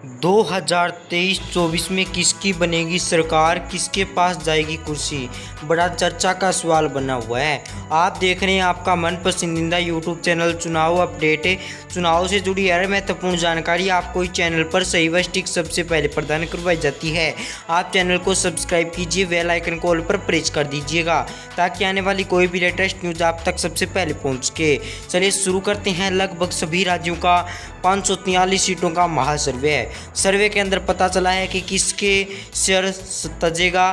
2023-24 में किसकी बनेगी सरकार, किसके पास जाएगी कुर्सी, बड़ा चर्चा का सवाल बना हुआ है। आप देख रहे हैं आपका मन पसंदीदा यूट्यूब चैनल चुनाव अपडेट है। चुनाव से जुड़ी हर महत्वपूर्ण जानकारी आपको इस चैनल पर सही व सटीक सबसे पहले प्रदान करवाई जाती है। आप चैनल को सब्सक्राइब कीजिए, बेल आइकन को ऑल पर प्रेस कर दीजिएगा ताकि आने वाली कोई भी लेटेस्ट न्यूज़ आप तक सबसे पहले पहुँच सके। चलिए शुरू करते हैं। लगभग सभी राज्यों का 543 सीटों का महासर्वे है। सर्वे के अंदर पता चला है कि किसके सिर सजेगा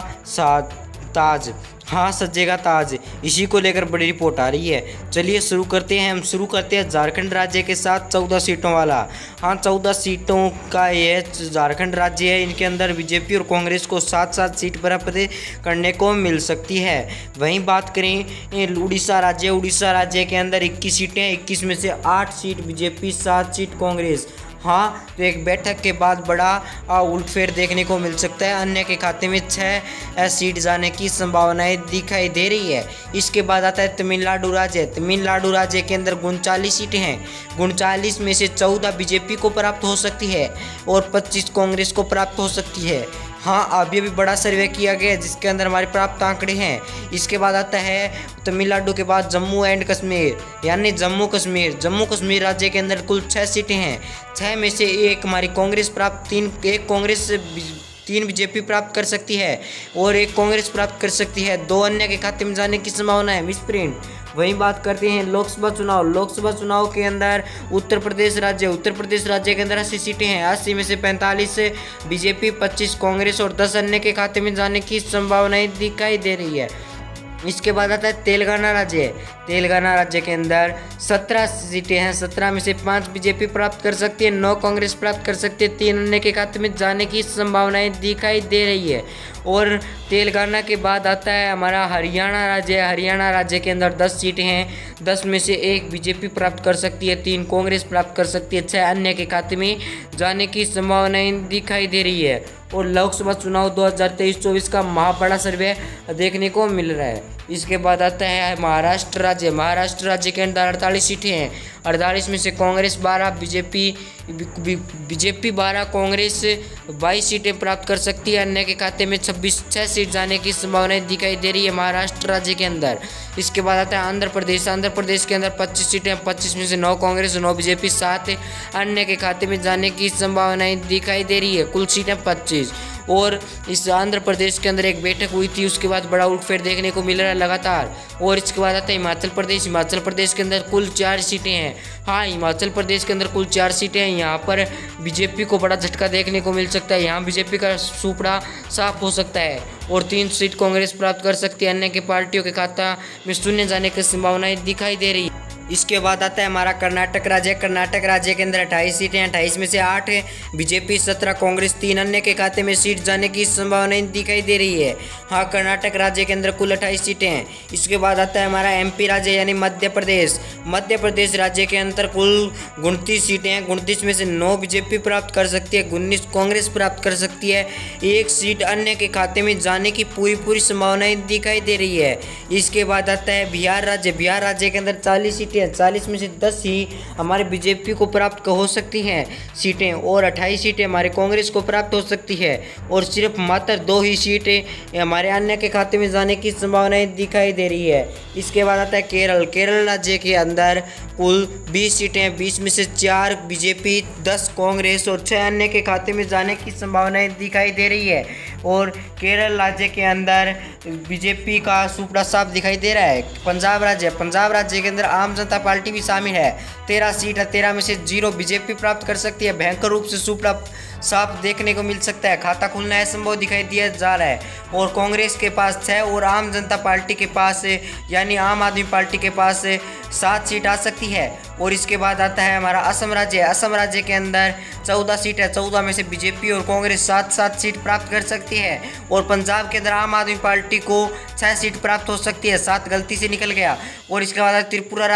ताज, हाँ सजेगा ताज। इसी को लेकर बड़ी रिपोर्ट आ रही है। चलिए शुरू करते हैं। हम शुरू करते हैं झारखंड राज्य के साथ 14 सीटों वाला। हाँ 14 सीटों का यह झारखंड राज्य है। इनके अंदर बीजेपी और कांग्रेस को 7-7 सीट बराबर करने को मिल सकती है। वहीं बात करें उड़ीसा राज्य, उड़ीसा राज्य के अंदर 21 सीटें, 21 में से 8 सीट बीजेपी, 7 सीट कांग्रेस। हाँ तो एक बैठक के बाद बड़ा उलटफेर देखने को मिल सकता है। अन्य के खाते में 6 सीट जाने की संभावनाएं दिखाई दे रही है। इसके बाद आता है तमिलनाडु राज्य। तमिलनाडु राज्य के अंदर 39 सीटें हैं। 39 में से 14 बीजेपी को प्राप्त हो सकती है और 25 कांग्रेस को प्राप्त हो सकती है। हाँ अभी बड़ा सर्वे किया गया जिसके अंदर हमारे प्राप्त आंकड़े हैं। इसके बाद आता है तमिलनाडु के बाद जम्मू एंड कश्मीर, यानी जम्मू कश्मीर राज्य के अंदर कुल 6 सीटें हैं। 6 में से 1 हमारी कांग्रेस प्राप्त, 1 कांग्रेस 3 बीजेपी प्राप्त कर सकती है और 1 कांग्रेस प्राप्त कर सकती है। 2 अन्य के खाते में जाने की संभावना है, मिसप्रिंट। वहीं बात करते हैं लोकसभा चुनाव। लोकसभा चुनाव के अंदर उत्तर प्रदेश राज्य के अंदर 80 सीटें हैं। 80 में से 45 बीजेपी, 25 कांग्रेस और 10 अन्य के खाते में जाने की संभावनाएं दिखाई दे रही है। इसके बाद आता है तेलंगाना राज्य के अंदर 17 सीटें हैं। 17 में से 5 बीजेपी प्राप्त कर सकती है, 9 कांग्रेस प्राप्त कर सकती है, 3 अन्य के खाते में जाने की संभावनाएं दिखाई दे रही है। और तेलंगाना के बाद आता है हमारा हरियाणा राज्य के अंदर 10 सीटें हैं। 10 में से 1 बीजेपी प्राप्त कर सकती है, 3 कांग्रेस प्राप्त कर सकती है, 6 अन्य के खाते में जाने की संभावनाएं दिखाई दे रही है। और लोकसभा चुनाव 2023-24 का बड़ा सर्वे देखने को मिल रहा है। इसके बाद आता है महाराष्ट्र राज्य के अंदर 48 सीटें हैं। 48 में से कांग्रेस 12, बीजेपी 12, कांग्रेस 22 सीटें प्राप्त कर सकती है। अन्य के खाते में 6 सीट जाने की संभावनाएं दिखाई दे रही है महाराष्ट्र राज्य के अंदर। इसके बाद आता है आंध्र प्रदेश के अंदर 25 सीटें, 25 में से 9 कांग्रेस, 9 बीजेपी, 7 अन्य के खाते में जाने की संभावनाएं दिखाई दे रही है। कुल सीटें 25। और इस आंध्र प्रदेश के अंदर एक बैठक हुई थी, उसके बाद बड़ा उलटफेर देखने को मिल रहा है लगातार। और इसके बाद आता है हिमाचल प्रदेश के अंदर कुल 4 सीटें हैं। हाँ हिमाचल प्रदेश के अंदर कुल 4 सीटें हैं। यहाँ पर बीजेपी को बड़ा झटका देखने को मिल सकता है। यहाँ बीजेपी का सुपड़ा साफ हो सकता है और 3 सीट कांग्रेस प्राप्त कर सकती है। अन्य के पार्टियों के खाता में शून्य जाने की संभावनाएं दिखाई दे रही है। इसके बाद आता है हमारा कर्नाटक राज्य के अंदर 28 सीटें हैं। 28 में से 8 बीजेपी, 17 कांग्रेस, 3 अन्य के खाते में सीट जाने की संभावनाएं दिखाई दे रही है। हाँ कर्नाटक राज्य के अंदर कुल 28 सीटें हैं। इसके बाद आता है हमारा एमपी राज्य यानी मध्य प्रदेश राज्य के अंदर कुल 29 सीटें हैं। 29 में से 9 बीजेपी प्राप्त कर सकती है, 19 कांग्रेस प्राप्त कर सकती है, 1 सीट अन्य के खाते में जाने की पूरी संभावनाएं दिखाई दे रही है। इसके बाद आता है बिहार राज्य के अंदर 40 सीटें, 40 में से 10 ही हमारे बीजेपी को प्राप्त हो सकती हैं सीटें और 28 सीटें हमारे कांग्रेस को प्राप्त हो सकती है और सिर्फ मात्र 2 ही सीटें हमारे अन्य के खाते में जाने की संभावनाएं दिखाई दे रही है। इसके बाद आता है केरल राज्य के अंदर कुल 20 सीटें, 20 में से 4 बीजेपी, 10 कांग्रेस और 6 अन्य के खाते में जाने की संभावनाएं दिखाई दे रही है। और केरल राज्य के अंदर बीजेपी का सुपड़ा साफ दिखाई दे रहा है। पंजाब राज्य के अंदर आम जनता पार्टी भी शामिल है। 13 सीट है, 13 में से 0 बीजेपी प्राप्त कर सकती है। भयंकर रूप से सुपड़ा साफ देखने को मिल सकता है। खाता खुलना असंभव दिखाई दिया जा रहा है। और कांग्रेस के पास 6 और आम जनता पार्टी के पास यानी आम आदमी पार्टी के पास 7 सीट आ सकती है। और इसके बाद आता है हमारा असम राज्य के अंदर 14 सीट है। 14 में से बीजेपी और कांग्रेस 7-7 सीट प्राप्त कर सकती है। और पंजाब के अंदर आम आदमी पार्टी को 6 सीट प्राप्त हो सकती है, 7 गलती से निकल गया। और इसके बाद त्रिपुरा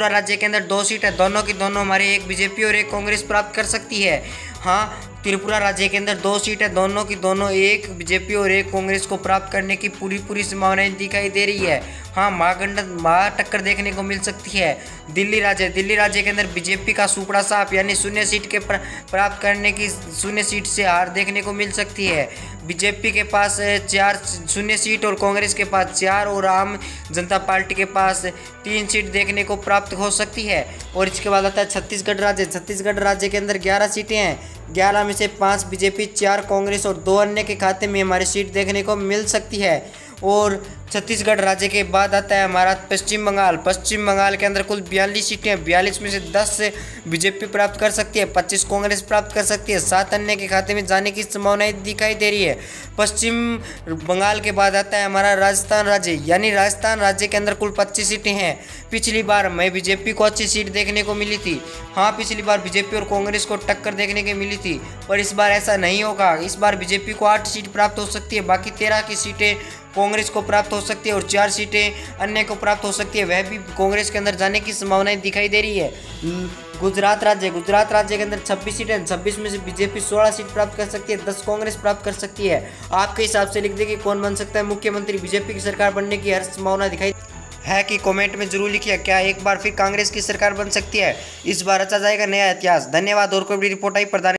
राज्य के अंदर 2 सीट है। दोनों की दोनों हमारे 1 बीजेपी और 1 कांग्रेस प्राप्त कर सकती है। हाँ त्रिपुरा राज्य के अंदर 2 सीट है। दोनों की दोनों 1 बीजेपी और 1 कांग्रेस को प्राप्त करने की पूरी संभावनाएं दिखाई दे रही है। हाँ, महा टक्कर देखने को मिल सकती है। दिल्ली राज्य के अंदर बीजेपी का सुपड़ा साफ यानी शून्य सीट के प्राप्त करने की शून्य सीट से हार देखने को मिल सकती है। बीजेपी के पास 4 शून्य सीट और कांग्रेस के पास 4 और आम जनता पार्टी के पास 3 सीट देखने को प्राप्त हो सकती है। और इसके बाद आता है छत्तीसगढ़ राज्य के अंदर 11 सीटें हैं। 11 में से 5 बीजेपी, 4 कांग्रेस और 2 अन्य के खाते में हमारी सीट देखने को मिल सकती है। और छत्तीसगढ़ राज्य के बाद आता है हमारा पश्चिम बंगाल के अंदर कुल 42 सीटें हैं। 42 में से 10 बीजेपी प्राप्त कर सकती है, 25 कांग्रेस प्राप्त कर सकती है, 7 अन्य के खाते में जाने की संभावनाएं दिखाई दे रही है। पश्चिम बंगाल के बाद आता है हमारा राजस्थान राज्य के अंदर कुल 25 सीटें हैं। पिछली बार में बीजेपी को अच्छी सीट देखने को मिली थी। हाँ, पिछली बार बीजेपी और कांग्रेस को टक्कर देखने को मिली थी, पर इस बार ऐसा नहीं होगा। इस बार बीजेपी को 8 सीट प्राप्त हो सकती है, बाकी 13 की सीटें कांग्रेस को प्राप्त हो सकती है और 4 सीटें अन्य को प्राप्त हो सकती है, वह भी कांग्रेस के अंदर जाने की संभावनाएं दिखाई दे रही है। गुजरात राज्य के अंदर 26 सीटें, 26 में से बीजेपी 16 सीट प्राप्त कर सकती है, 10 कांग्रेस प्राप्त कर सकती है। आपके हिसाब से लिख दें कि कौन बन सकता है मुख्यमंत्री। बीजेपी की सरकार बनने की हर संभावना दिखाई है कि कमेंट में जरूर लिखिए, क्या एक बार फिर कांग्रेस की सरकार बन सकती है? इस बार रचा जाएगा नया इतिहास। धन्यवाद। और कोई भी रिपोर्ट आई प्रधान